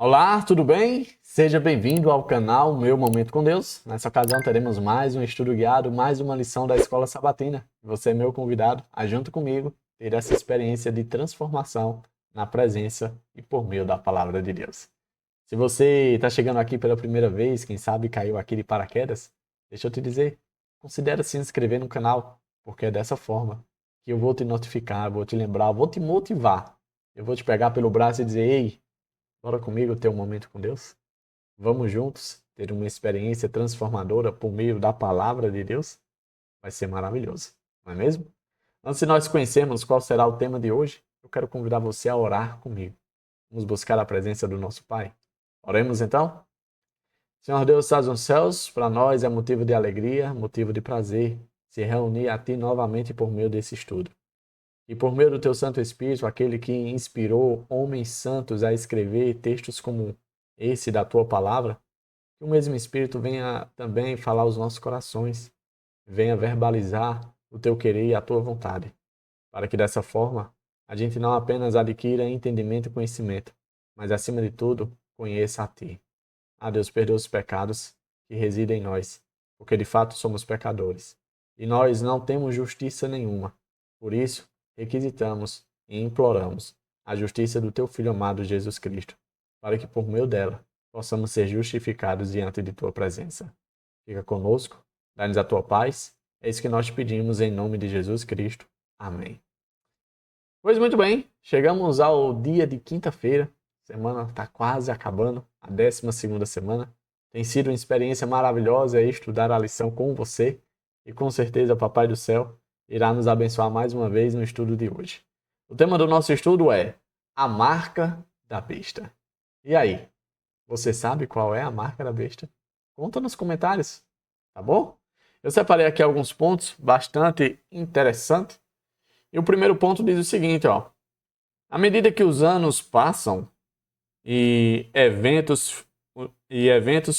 Olá, tudo bem? Seja bem-vindo ao canal Meu Momento com Deus. Nessa ocasião teremos mais um estudo guiado, mais uma lição da Escola Sabatina. Você é meu convidado a, junto comigo, ter essa experiência de transformação na presença e por meio da Palavra de Deus. Se você está chegando aqui pela primeira vez, quem sabe caiu aqui de paraquedas, deixa eu te dizer, considere se inscrever no canal, porque é dessa forma que eu vou te notificar, vou te lembrar, vou te motivar. Eu vou te pegar pelo braço e dizer, ei, bora comigo ter um momento com Deus? Vamos juntos ter uma experiência transformadora por meio da palavra de Deus? Vai ser maravilhoso, não é mesmo? Antes de nós conhecermos qual será o tema de hoje, eu quero convidar você a orar comigo. Vamos buscar a presença do nosso Pai. Oremos então? Senhor Deus, estás nos céus, para nós é motivo de alegria, motivo de prazer se reunir a Ti novamente por meio desse estudo. E por meio do Teu Santo Espírito, aquele que inspirou homens santos a escrever textos como esse da Tua Palavra, que o mesmo Espírito venha também falar aos nossos corações, venha verbalizar o Teu querer e a Tua vontade, para que dessa forma a gente não apenas adquira entendimento e conhecimento, mas acima de tudo, conheça a Ti. Ah, Deus, perdoa os pecados que residem em nós, porque de fato somos pecadores. E nós não temos justiça nenhuma. Por isso, requisitamos e imploramos a justiça do Teu Filho amado Jesus Cristo, para que por meio dela possamos ser justificados diante de Tua presença. Fica conosco, dá-nos a Tua paz. É isso que nós te pedimos em nome de Jesus Cristo. Amém. Pois muito bem, chegamos ao dia de quinta-feira. A semana está quase acabando, a 12ª semana. Tem sido uma experiência maravilhosa estudar a lição com você e com certeza o Papai do Céu irá nos abençoar mais uma vez no estudo de hoje. O tema do nosso estudo é a marca da besta. E aí, você sabe qual é a marca da besta? Conta nos comentários, tá bom? Eu separei aqui alguns pontos bastante interessantes. E o primeiro ponto diz o seguinte, ó. À medida que os anos passam e eventos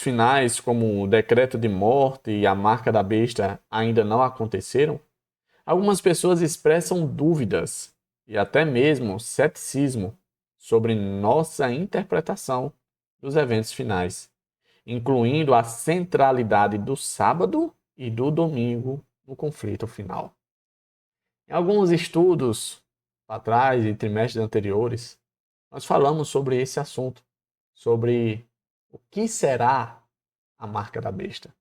finais como o decreto de morte e a marca da besta ainda não aconteceram, algumas pessoas expressam dúvidas e até mesmo ceticismo sobre nossa interpretação dos eventos finais, incluindo a centralidade do sábado e do domingo no conflito final. Em alguns estudos para trás e trimestres anteriores, nós falamos sobre esse assunto, sobre o que será a marca da besta.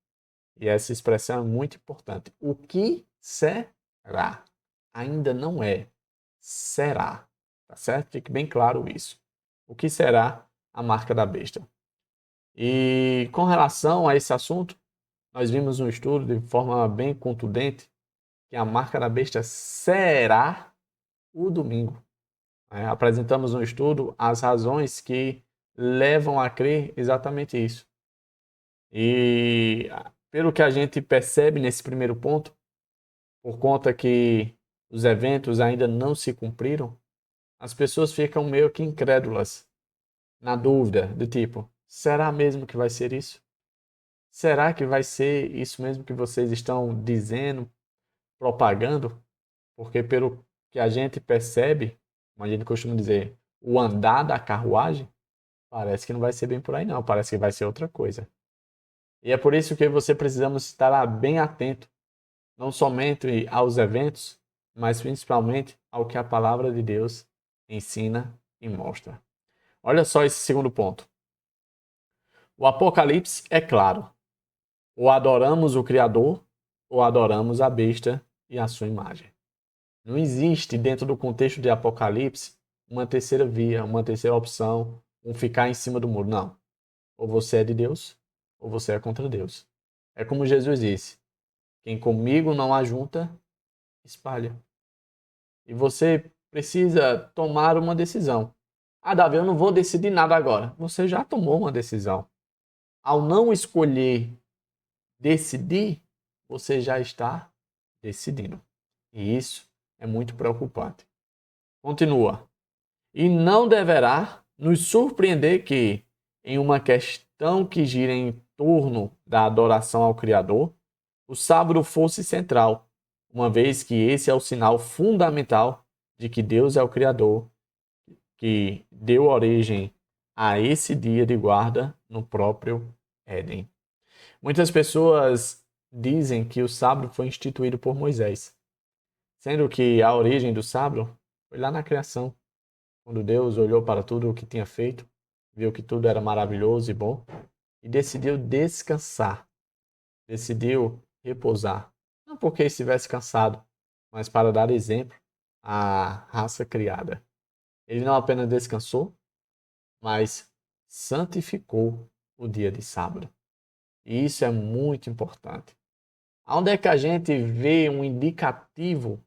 E essa expressão é muito importante. O que será? Ainda não é. Será. Tá certo? Fique bem claro isso. O que será a marca da besta? E com relação a esse assunto, nós vimos um estudo de forma bem contundente que a marca da besta será o domingo. Apresentamos no estudo as razões que levam a crer exatamente isso. E pelo que a gente percebe nesse primeiro ponto, por conta que os eventos ainda não se cumpriram, as pessoas ficam meio que incrédulas, na dúvida, do tipo, será mesmo que vai ser isso? Será que vai ser isso mesmo que vocês estão dizendo, propagando? Porque pelo que a gente percebe, como a gente costuma dizer, o andar da carruagem, parece que não vai ser bem por aí não, parece que vai ser outra coisa. E é por isso que você precisamos estar bem atento, não somente aos eventos, mas principalmente ao que a palavra de Deus ensina e mostra. Olha só esse segundo ponto. O Apocalipse é claro. Ou adoramos o Criador, ou adoramos a besta e a sua imagem. Não existe dentro do contexto de Apocalipse uma terceira via, uma terceira opção, um ficar em cima do muro. Não. Ou você é de Deus, ou você é contra Deus. É como Jesus disse: quem comigo não ajunta, espalha. E você precisa tomar uma decisão. Ah, Davi, eu não vou decidir nada agora. Você já tomou uma decisão. Ao não escolher decidir, você já está decidindo. E isso é muito preocupante. Continua. E não deverá nos surpreender que, em uma questão que gira em torno da adoração ao Criador, o sábado fosse central, uma vez que esse é o sinal fundamental de que Deus é o Criador, que deu origem a esse dia de guarda no próprio Éden. Muitas pessoas dizem que o sábado foi instituído por Moisés, sendo que a origem do sábado foi lá na criação, quando Deus olhou para tudo o que tinha feito, viu que tudo era maravilhoso e bom e decidiu descansar, decidiu repousar. Não porque estivesse cansado, mas para dar exemplo à raça criada. Ele não apenas descansou, mas santificou o dia de sábado. E isso é muito importante. Onde é que a gente vê um indicativo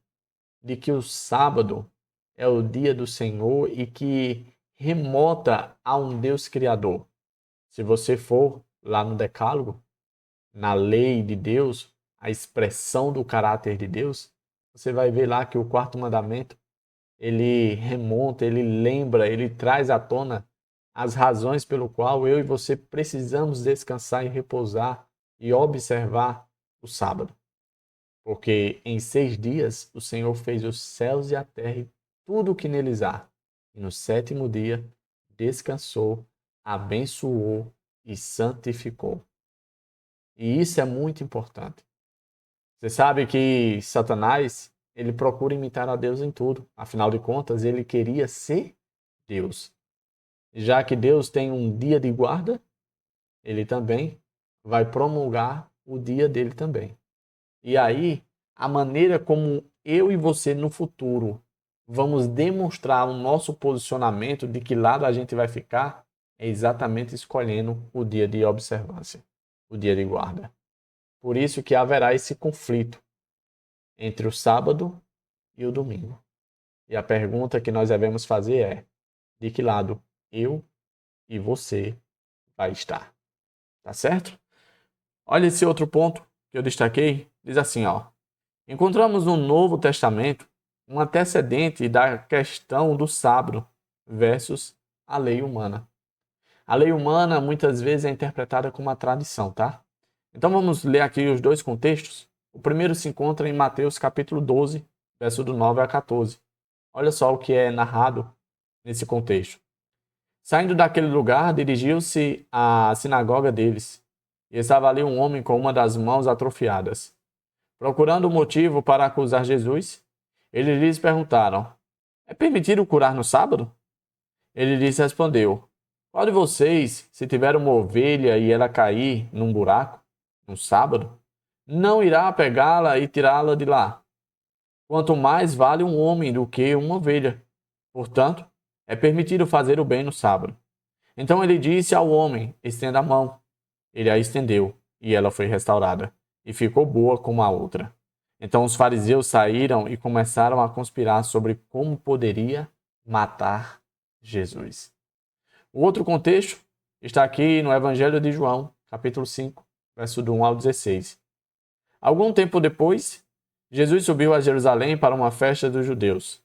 de que o sábado é o dia do Senhor e que remota a um Deus criador? Se você for lá no Decálogo, na lei de Deus, a expressão do caráter de Deus, você vai ver lá que o quarto mandamento, ele remonta, ele lembra, ele traz à tona as razões pelo qual eu e você precisamos descansar e repousar e observar o sábado. Porque em 6 dias o Senhor fez os céus e a terra e tudo o que neles há. E no 7º dia descansou, abençoou e santificou. E isso é muito importante. Você sabe que Satanás, ele procura imitar a Deus em tudo. Afinal de contas, ele queria ser Deus. Já que Deus tem um dia de guarda, ele também vai promulgar o dia dele também. E aí, a maneira como eu e você no futuro vamos demonstrar o nosso posicionamento de que lado a gente vai ficar é exatamente escolhendo o dia de observância, o dia de guarda. Por isso que haverá esse conflito entre o sábado e o domingo. E a pergunta que nós devemos fazer é: de que lado eu e você vai estar? Tá certo? Olha esse outro ponto que eu destaquei, diz assim, ó: encontramos no Novo Testamento um antecedente da questão do sábado versus a lei humana. A lei humana muitas vezes é interpretada como uma tradição, tá? Então vamos ler aqui os dois contextos. O primeiro se encontra em Mateus capítulo 12, verso do 9 a 14. Olha só o que é narrado nesse contexto. Saindo daquele lugar, dirigiu-se à sinagoga deles. E estava ali um homem com uma das mãos atrofiadas. Procurando um motivo para acusar Jesus, eles lhes perguntaram: é permitido curar no sábado? Ele lhes respondeu: qual de vocês, se tiver uma ovelha e ela cair num buraco, no sábado, não irá pegá-la e tirá-la de lá? Quanto mais vale um homem do que uma ovelha. Portanto, é permitido fazer o bem no sábado. Então ele disse ao homem: estenda a mão. Ele a estendeu, e ela foi restaurada, e ficou boa como a outra. Então os fariseus saíram e começaram a conspirar sobre como poderia matar Jesus. O outro contexto está aqui no Evangelho de João, capítulo 5, verso do 1 ao 16. Algum tempo depois, Jesus subiu a Jerusalém para uma festa dos judeus.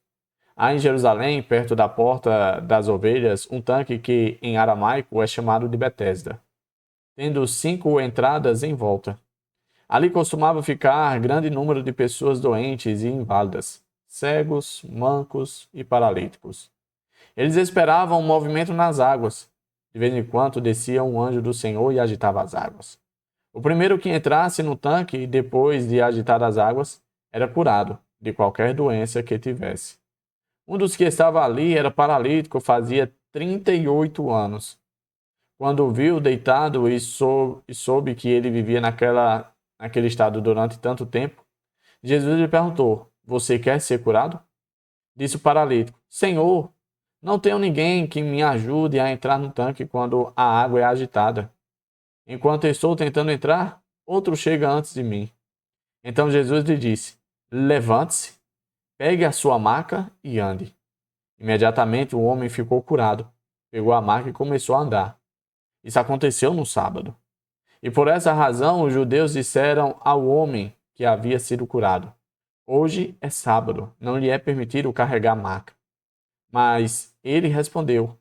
Há em Jerusalém, perto da porta das ovelhas, um tanque que, em aramaico, é chamado de Betesda, tendo 5 entradas em volta. Ali costumava ficar grande número de pessoas doentes e inválidas, cegos, mancos e paralíticos. Eles esperavam um movimento nas águas. De vez em quando descia um anjo do Senhor e agitava as águas. O primeiro que entrasse no tanque, depois de agitar as águas, era curado de qualquer doença que tivesse. Um dos que estava ali era paralítico, fazia 38 anos. Quando o viu deitado e soube que ele vivia naquele estado durante tanto tempo, Jesus lhe perguntou: você quer ser curado? Disse o paralítico: Senhor, não tenho ninguém que me ajude a entrar no tanque quando a água é agitada. Enquanto estou tentando entrar, outro chega antes de mim. Então Jesus lhe disse: levante-se, pegue a sua maca e ande. Imediatamente o homem ficou curado, pegou a maca e começou a andar. Isso aconteceu no sábado. E por essa razão os judeus disseram ao homem que havia sido curado: hoje é sábado, não lhe é permitido carregar a maca. Mas ele respondeu: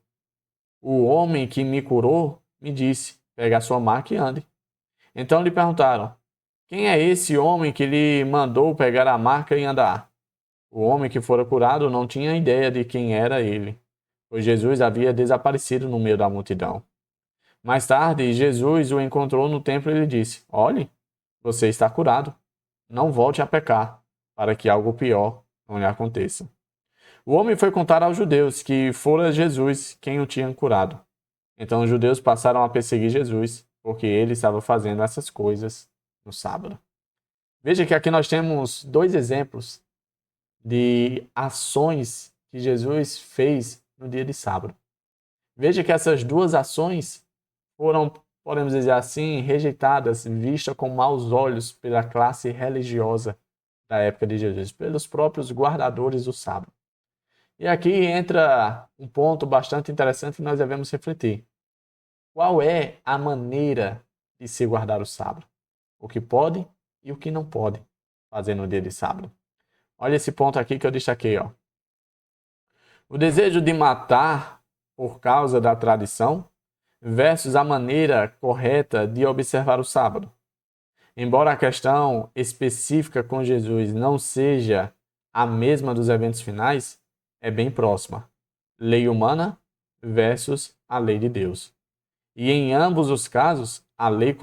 o homem que me curou me disse: pegue a sua maca e ande. Então lhe perguntaram: quem é esse homem que lhe mandou pegar a maca e andar? O homem que fora curado não tinha ideia de quem era ele, pois Jesus havia desaparecido no meio da multidão. Mais tarde, Jesus o encontrou no templo e lhe disse: Olhe, você está curado. Não volte a pecar, para que algo pior não lhe aconteça. O homem foi contar aos judeus que fora Jesus quem o tinha curado. Então os judeus passaram a perseguir Jesus, porque ele estava fazendo essas coisas no sábado. Veja que aqui nós temos dois exemplos de ações que Jesus fez no dia de sábado. Veja que essas duas ações foram, podemos dizer assim, rejeitadas, vistas com maus olhos pela classe religiosa da época de Jesus, pelos próprios guardadores do sábado. E aqui entra um ponto bastante interessante que nós devemos refletir. Qual é a maneira de se guardar o sábado? O que pode e o que não pode fazer no dia de sábado. Olha esse ponto aqui que eu destaquei, ó. O desejo de matar por causa da tradição versus a maneira correta de observar o sábado. Embora a questão específica com Jesus não seja a mesma dos eventos finais, é bem próxima. Lei humana versus a lei de Deus. E em ambos os casos, a lei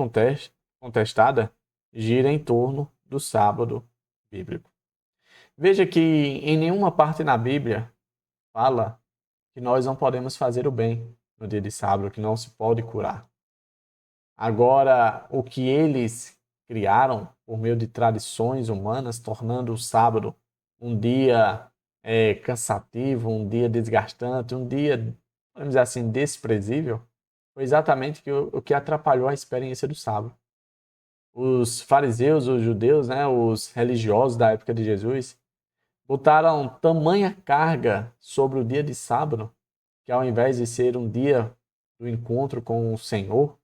contestada gira em torno do sábado bíblico. Veja que em nenhuma parte na Bíblia fala que nós não podemos fazer o bem no dia de sábado, que não se pode curar. Agora, o que eles criaram por meio de tradições humanas, tornando o sábado um dia cansativo, um dia desgastante, um dia, vamos dizer assim, desprezível, foi exatamente o que atrapalhou a experiência do sábado. Os fariseus, os judeus, né, os religiosos da época de Jesus, botaram tamanha carga sobre o dia de sábado, que ao invés de ser um dia do encontro com o Senhor,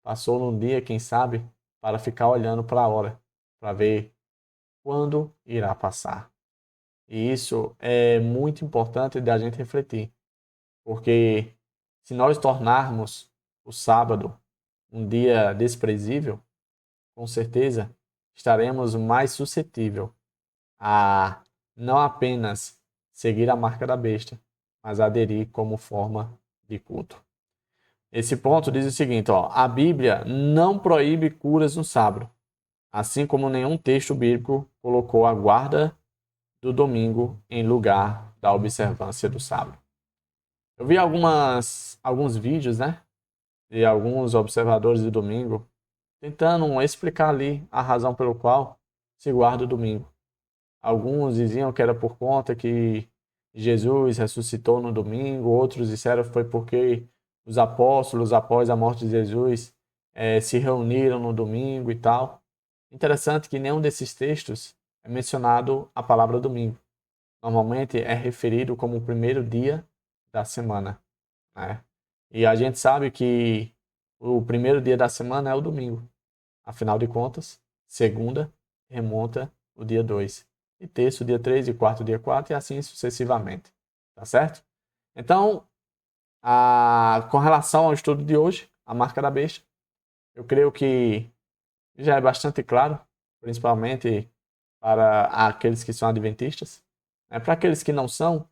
passou num dia, quem sabe, para ficar olhando para a hora, para ver quando irá passar. E isso é muito importante da gente refletir, porque se nós tornarmos o sábado um dia desprezível, com certeza estaremos mais suscetível a não apenas seguir a marca da besta, mas aderir como forma de culto. Esse ponto diz o seguinte, ó, a Bíblia não proíbe curas no sábado, assim como nenhum texto bíblico colocou a guarda do domingo em lugar da observância do sábado. Eu vi alguns vídeos, né, de alguns observadores do domingo tentando explicar ali a razão pelo qual se guarda o domingo. Alguns diziam que era por conta que Jesus ressuscitou no domingo, outros disseram que foi porque os apóstolos, após a morte de Jesus, se reuniram no domingo e tal. Interessante que nenhum desses textos é mencionado a palavra domingo. Normalmente é referido como o primeiro dia da semana, né? E a gente sabe que o primeiro dia da semana é o domingo. Afinal de contas, segunda remonta o dia 2. E terça, o dia 3, e quarto, o dia 4, e assim sucessivamente. Tá certo? Então, com relação ao estudo de hoje, a marca da besta, eu creio que já é bastante claro, principalmente para aqueles que são adventistas. Para aqueles que não são,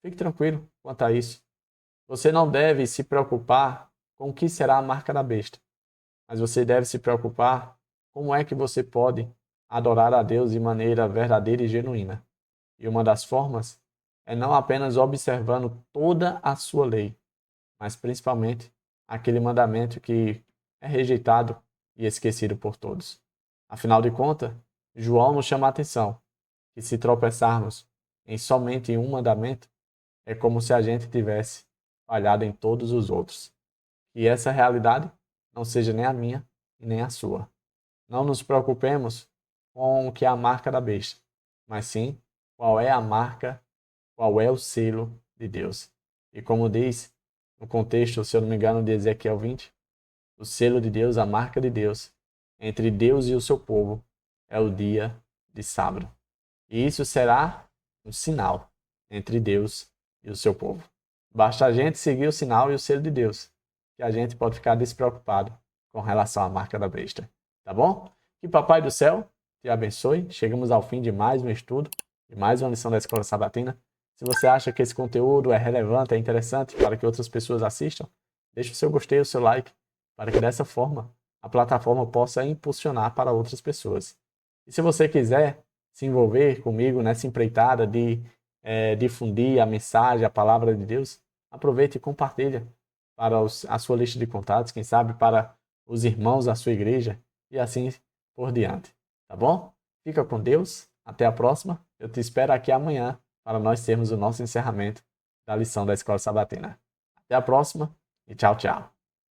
fique tranquilo quanto a isso. Você não deve se preocupar com o que será a marca da besta, mas você deve se preocupar como é que você pode adorar a Deus de maneira verdadeira e genuína. E uma das formas é não apenas observando toda a sua lei, mas principalmente aquele mandamento que é rejeitado e esquecido por todos. Afinal de contas, João nos chama a atenção que se tropeçarmos em somente um mandamento, é como se a gente tivesse falhado em todos os outros. E essa realidade não seja nem a minha e nem a sua. Não nos preocupemos com o que é a marca da besta, mas sim qual é a marca, qual é o selo de Deus. E como diz no contexto, se eu não me engano, de Ezequiel 20, o selo de Deus, a marca de Deus, entre Deus e o seu povo, é o dia de sábado. E isso será um sinal entre Deus e o seu povo. Basta a gente seguir o sinal e o selo de Deus, que a gente pode ficar despreocupado com relação à marca da besta. Tá bom? Que Papai do Céu te abençoe. Chegamos ao fim de mais um estudo, de mais uma lição da Escola Sabatina. Se você acha que esse conteúdo é relevante, é interessante para que outras pessoas assistam, deixe o seu gostei, o seu like, para que dessa forma a plataforma possa impulsionar para outras pessoas. E se você quiser se envolver comigo nessa empreitada de difundir a mensagem, a palavra de Deus, aproveite e compartilha para a sua lista de contatos, quem sabe para os irmãos da sua igreja e assim por diante. Tá bom? Fica com Deus. Até a próxima. Eu te espero aqui amanhã para nós termos o nosso encerramento da lição da Escola Sabatina. Até a próxima e tchau, tchau.